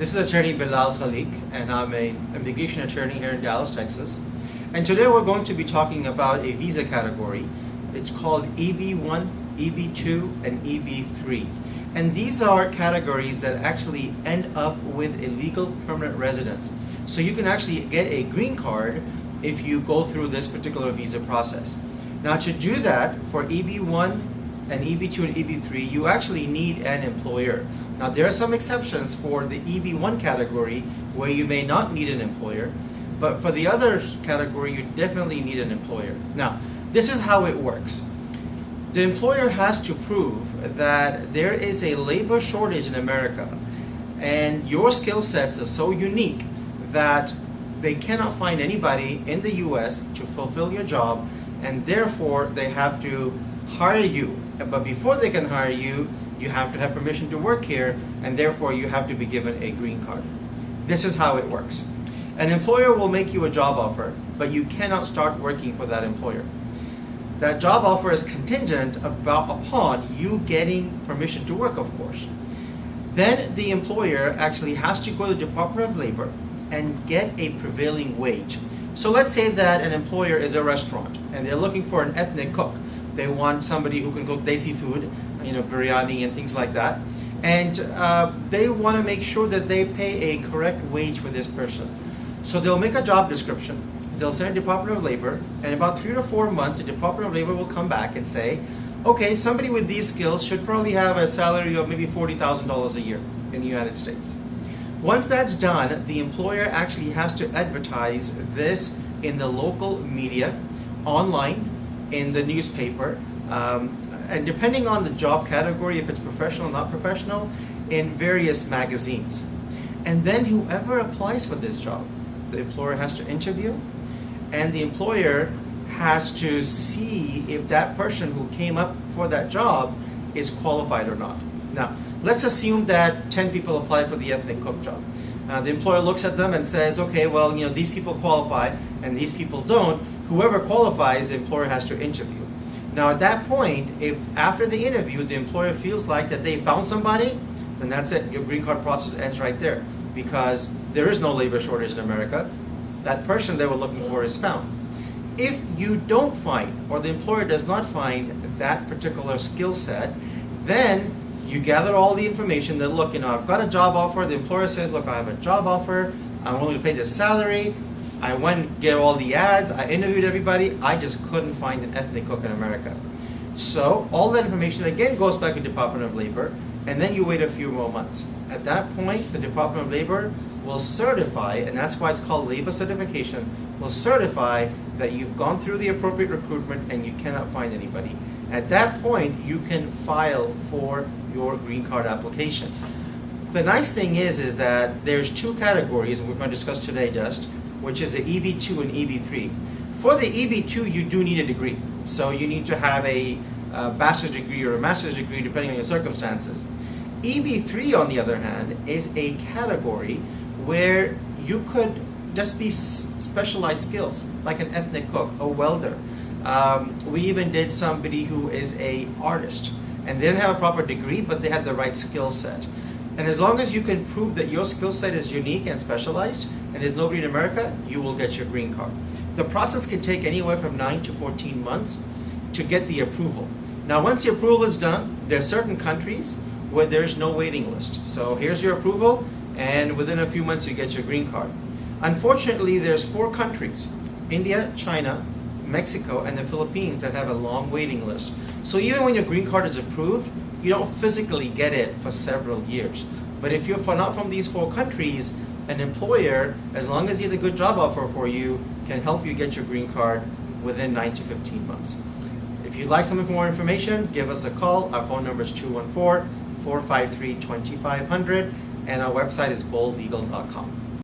This is attorney Bilal Khalik, and I'm an immigration attorney here in Dallas, Texas. And today we're going to be talking about a visa category. It's called EB1, EB2, and EB3. And these are categories that actually end up with a legal permanent residence. So you can actually get a green card if you go through this particular visa process. Now to do that, for EB1 and EB2 and EB3, you actually need an employer. Now there are some exceptions for the EB1 category where you may not need an employer, but for the other category you definitely need an employer. Now this is how it works. The employer has to prove that there is a labor shortage in America and your skill sets are so unique that they cannot find anybody in the US to fulfill your job, and therefore they have to hire you. But before they can hire you, you have to have permission to work here, and therefore you have to be given a green card. This is how it works. An employer will make you a job offer, but you cannot start working for that employer. That job offer is contingent upon you getting permission to work, of course. Then the employer actually has to go to the Department of Labor and get a prevailing wage. So let's say that an employer is a restaurant and they're looking for an ethnic cook. They want somebody who can cook desi food, biryani and things like that. And they want to make sure that they pay a correct wage for this person. So they'll make a job description. They'll send it to the Department of Labor, and about 3 to 4 months, the Department of Labor will come back and say, okay, somebody with these skills should probably have a salary of maybe $40,000 a year in the United States. Once that's done, the employer actually has to advertise this in the local media, online, in the newspaper, and depending on the job category, if it's professional or not professional, in various magazines. And then whoever applies for this job, the employer has to interview, and the employer has to see if that person who came up for that job is qualified or not. Now, let's assume that 10 people applied for the ethnic cook job. The employer looks at them and says, okay, well, these people qualify and these people don't. Whoever qualifies, the employer has to interview. Now at that point, if after the interview the employer feels like that they found somebody, then that's it. Your green card process ends right there, because there is no labor shortage in America. That person they were looking for is found. If you don't find, or the employer does not find that particular skill set, then you gather all the information that, look, I've got a job offer. The employer says, look, I have a job offer. I'm willing to pay this salary. I went and get all the ads. I interviewed everybody. I just couldn't find an ethnic cook in America. So all that information again goes back to the Department of Labor, and then you wait a few more months. At that point, the Department of Labor will certify, and that's why it's called labor certification, will certify that you've gone through the appropriate recruitment and you cannot find anybody. At that point, you can file for your green card application. The nice thing is that there's two categories, and we're going to discuss today just, which is the EB2 and EB3. For the EB2, you do need a degree. So you need to have a bachelor's degree or a master's degree, depending on your circumstances. EB3, on the other hand, is a category where you could just be specialized skills, like an ethnic cook, a welder. We even did somebody who is an artist, and they didn't have a proper degree, but they had the right skill set. And as long as you can prove that your skill set is unique and specialized, and there's nobody in America, you will get your green card. The process can take anywhere from 9 to 14 months to get the approval. Now, once the approval is done, there are certain countries where there's no waiting list. So here's your approval, and within a few months you get your green card. Unfortunately, there's 4 countries, India, China, Mexico, and the Philippines, that have a long waiting list. So even when your green card is approved, you don't physically get it for several years. But if you're not from these 4 countries, an employer, as long as he has a good job offer for you, can help you get your green card within 9 to 15 months. If you'd like some more information, give us a call. Our phone number is 214-453-2500, and our website is boldlegal.com.